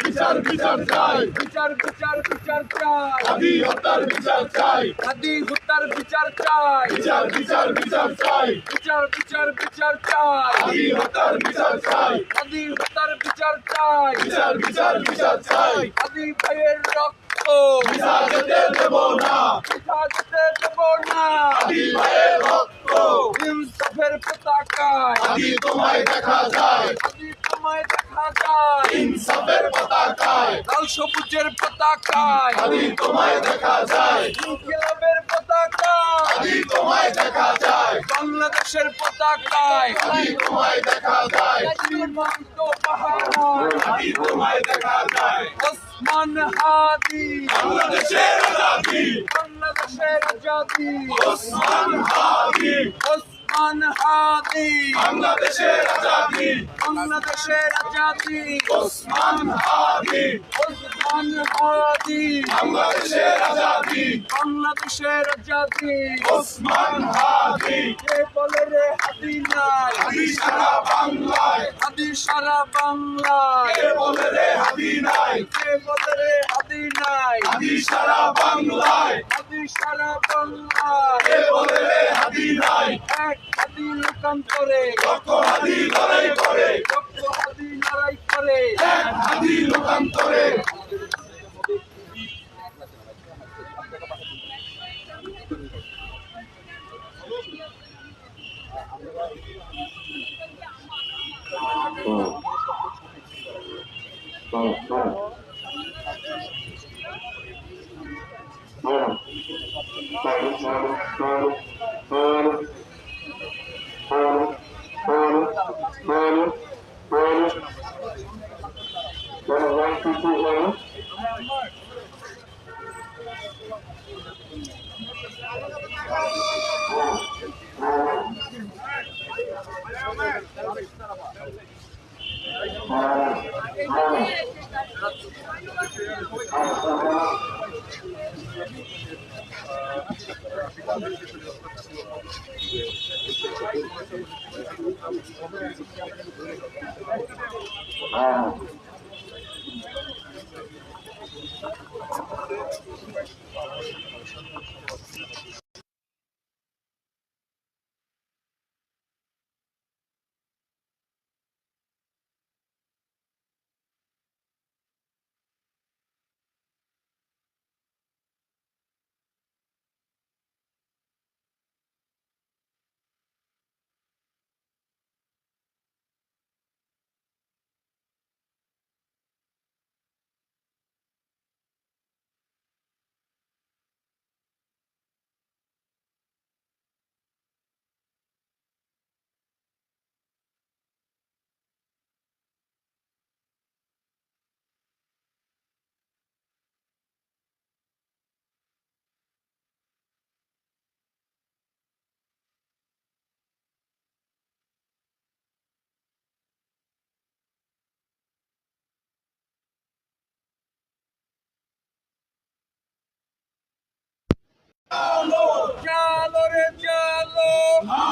বিচার বিচার চাই, বিচার বিচার বিচার চাই, হাদি হত্যার বিচার চাই, হাদি হত্যার বিচার চাই, বিচার বিচার বিচার চাই, বিচার বিচার বিচার চাই, হাদি হত্যার বিচার চাই, হাদি হত্যার বিচার চাই, বিচার বিচার বিচার চাই, হাদি ভাইয়ের রক্ত মিছা যেতে দেব না, বৃথা যেতে দেব না। হাদি ভাইয়ের রক্ত, ইনসাফের পতাকায় হাদি তোমায় দেখা যায়, হাদি তোমায় দেখা যায়, ইনসাফের পতাকায়, লাল সবুজের পতাকায় হাদি তোমায় দেখা যায়, ইনকিলাবের পতাকায় হাদি তোমায় দেখা যায়, বাংলাদেশের পতাকায় হাদি তোমায় দেখা যায়, সীমান্ত পাহাড় হাদি তোমায় দেখা যায়, ওসমান হাদি বাংলাদেশের আজাদী, বাংলাদেশের আজাদী, ওসমান হাদি, ওসমান হাদি বাংলাদেশের আজাদী, বাংলাদেশের আজাদী, ওসমান হাদি, ওসমান হাদি বাংলাদেশের আজাদী, বাংলাদেশের আজাদী। ওসমান হাদি, কে বলে রে হাদি নাই, হাদি সারা বাংলায়, হাদি সারা বাংলায়, কে বলে রে হাদি নাই, কে বলে রে হাদি নাই, হাদি সারা বাংলায়, হাদি সারা বাংলায়, কে বলে রে হাদি নাই, এক হাদি লোকান্তরে লক্ষ হাদি লড়াই করে, লক্ষ হাদি লড়াই করে, এক হাদি লোকান্তরে, জালো রে জালো,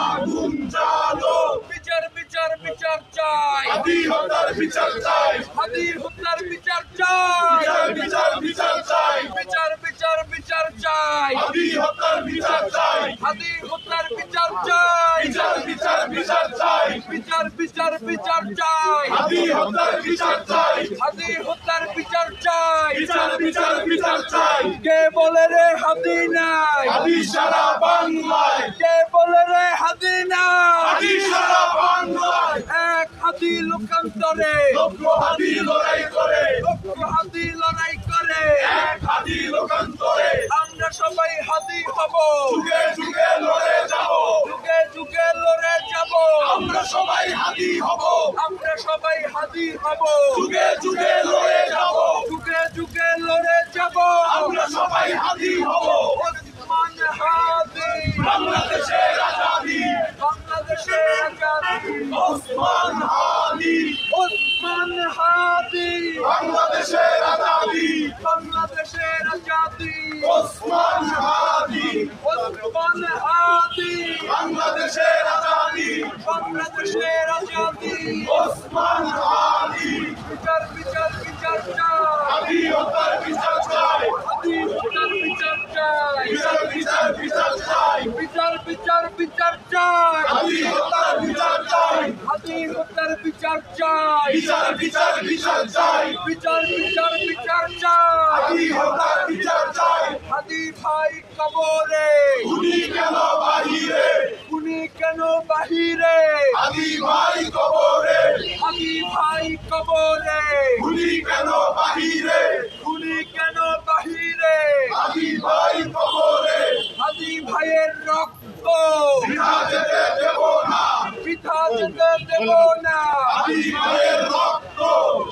আগুন জ্বালো, বিচার বিচার বিচার চাই, হাদি হত্যার বিচার চাই, হাদি হত্যার বিচার চাই, বিচার বিচার বিচার চাই, বিচার বিচার বিচার চাই, হাদি হত্যার বিচার চাই, হাদি হত্যার বিচার চাই, বিচার বিচার বিচার চাই, বিচার বিচার বিচার চাই, হাদি হত্যার বিচার চাই, হাদি হত্যার বিচার চাই, বিচার বিচার বিচার চাই, কে বলে রে হাদি নাই, হাদি সারা বাংলায়, কে বলে রে হাদি নাই, হাদি সারা বাংলায়, এক হাদি লোকান্তরে লক্ষ হাদি লড়াই করে, লক্ষ হাদি লড়াই করে, এক হাদি লোকান্তরে, আমরা সবাই হাদি হব, যুগে যুগে লড়ে যাব, যুগে যুগে লড়ে যাব, আমরা সবাই হাদি হব, আমরা সবাই হাদি হব, যুগে যুগে লড়ে যাব, যুগে যুগে লড়ে যাব, আমরা সবাই হাদি হব, ওসমান হাদি বাংলাদেশের আজাদী, বাংলাদেশের আজাদী, ওসমান হাদি, ওসমান হাদি বাংলাদেশের আজাদী, বাংলাদেশের আজাদী, ওসমান হাদি, ওসমান হাদি বাংলাদেশের আজাদী, বাংলাদেশের আজাদী, ওসমান হাদি, বিচার বিচার বিচার বিচার চাই, হাদি হত্যার বিচার চাই, হাদি হত্যার বিচার চাই, বিচার বিচার বিচার চাই, বিচার বিচার বিচার চাই, হাদি হত্যার বিচার চাই, হাদি হত্যার বিচার চাই, বিচার বিচার বিচার চাই, বিচার বিচার বিচার চাই, হাদি হত্যার বিচার চাই। হাদি ভাই কবরে, খুনি কেন বাহিরে, খুনি কেন বাহিরে, হাদি ভাই কবরে, হাদি ভাই কবরে, খুনি কেন বাহিরে, খুনি কেন বাহিরে, হাদি ভাই কবরে, হাদি ভাইয়ের রক্ত বৃথা যেতে দেব না, বৃথা যেতে দেব না, হাদি ভাইয়ের রক্ত,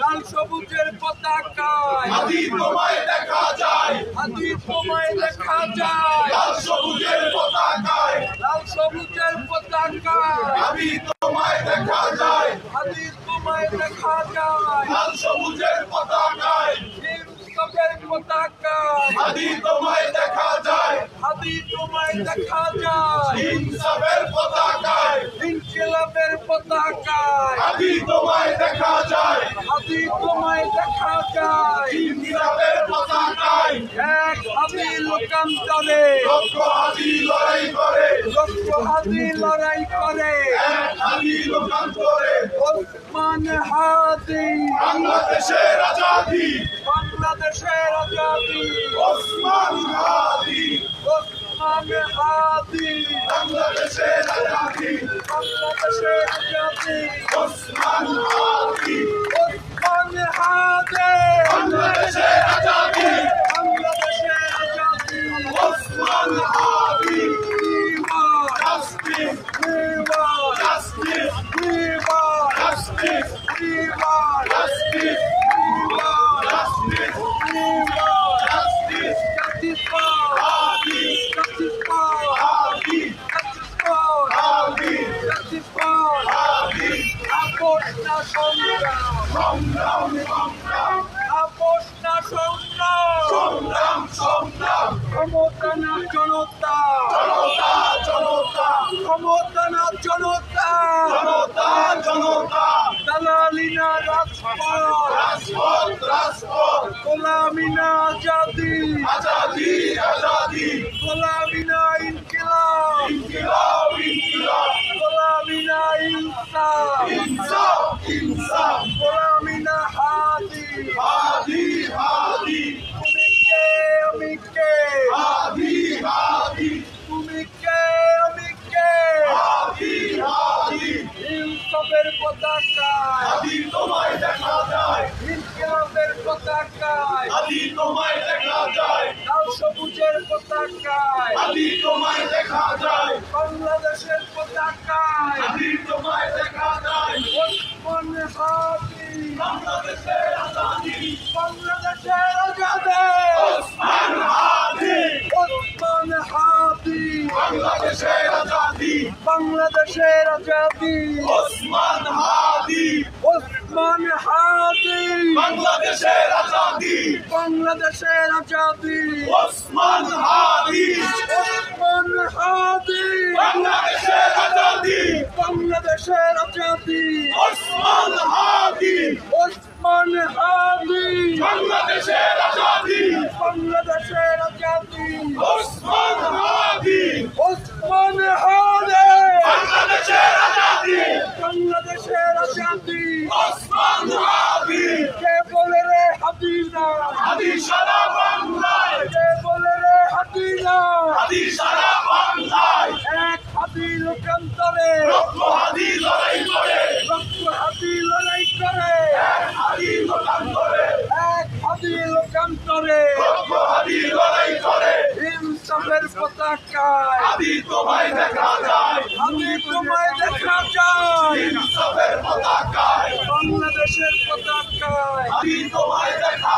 লাল সবুজের পতাকায়, হাদি তোমায় দেখা যায়, হাদি তোমায় দেখা যায়, লাল সবুজের পতাকায়, লাল সবুজের পতাকায়, হাদি তোমায় দেখা যায়, হাদি তোমায় দেখা যায়, লাল সবুজের পতাকায়, ইনসাফের পতাকায়, হাদি তোমায় দেখা যায়, হাদি তোমায় দেখা যায়, ইনসাফের পতাকায়, ইনকিলাবের পতাকায়, হাদি তোমায় দেখা যায়, হাদি তোমায় দেখা যায়, ইনকিলাবের পতাকায়, এক হাদি লোকান্তরে, লক্ষ হাদি লড়াই করে, লক্ষ হাদি লড়াই করে, এক হাদি লোকান্তরে, ওসমান হাদি, বাংলাদেশের আজাদি, বাংলাদেশের আজাদি, ওসমান হাদি, ওসমান হাদি, বাংলাদেশের আজাদি, বাংলাদেশের আজাদি, ওসমান হাদি, ওসমান হাদি, বাংলাদেশের আজাদি, বাংলাদেশের আজাদি, ওসমান হাদি, বিমান, জাস্টিস, বিমান, জাস্টিস, বিমান, জাস্টিস, বিমান, জাস্টিস, বিমান, জাস্টিস, বিমান, justice, justice for, Hadi, justice for, Hadi, justice for, Hadi, justice for, হাদি, আপোষ না সংগ্রাম, সংগ্রাম, সংগ্রাম, আপোষ না সংগ্রাম, সংগ্রাম, সংগ্রাম, ক্ষমতা না জনতা, জনতা, জনতা, ক্ষমতা না জনতা, জনতা, জনতা, দালালি না রাজপথ, রাজপথ, রাজপথ, গোলামি না আজাদি, আজাদি, আজাদি, গোলামি না ইনকিলাব, ইনকিলাব, ইনকিলাব, গোলামি না ইনসাফ, ইনসাফ, ইনসাফ, গোলামি না হাদি, হাদি, হাদি, তুমি কে আমি কে, হাদি, হাদি, তুমি কে আমি কে, হাদি, হাদি, ইনসাফের পতাকায়, হাদি তোমায় দেখা যায়, ইনকিলাবের পতাকায়, হাদি তোমায় দেখা যায়, লাল সবুজের পতাকায়, হাদি তোমায় দেখা যায়, বাংলাদেশের পতাকায়, হাদি তোমায় দেখা যায়, ওসমান হাদি, বাংলাদেশের আজাদি, বাংলাদেশের আজাদে, ওসমান হাদি, ওসমান হাদি, বাংলাদেশের আজাদি, বাংলাদেশের আজাদি, ওসমান হাদি, ওসমান হাদি, বাংলাদেশের আজাদি, বাংলাদেশের আজাদি, ওসমান হাদি, ওসমান হাদি, বাংলাদেশের আজাদি, বাংলাদেশের আজাদি, ওসমান হাদি, ওসমান হাদি, বাংলাদেশের আজাদি, বাংলাদেশের আজাদি, ওসমান হাদি, ওসমান হাদি, বাংলাদেশের আজাদি, বাংলাদেশের আজাদি, ওসমান হাদি, কে বলে রে হাদিনা, হাদি সারা বাংলায়, কে বলে রে হাদিনা, হাদি সারা বাংলায়, এক হাদি লোকান্তরে, লক্ষ হাদি লড়াই করে, লক্ষ হাদি লড়াই করে, হাদি লোকান্তরে, এক হাদি লোকান্তরে, লক্ষ হাদি লড়াই করে, ইনসাফের পতাকায়, হাদি তোমায় দেখা যায়, হাদি তোমায় দেখা যায়, ইনসাফের পতাকায়, বাংলাদেশের পতাকায়, হাদি তোমায় দেখা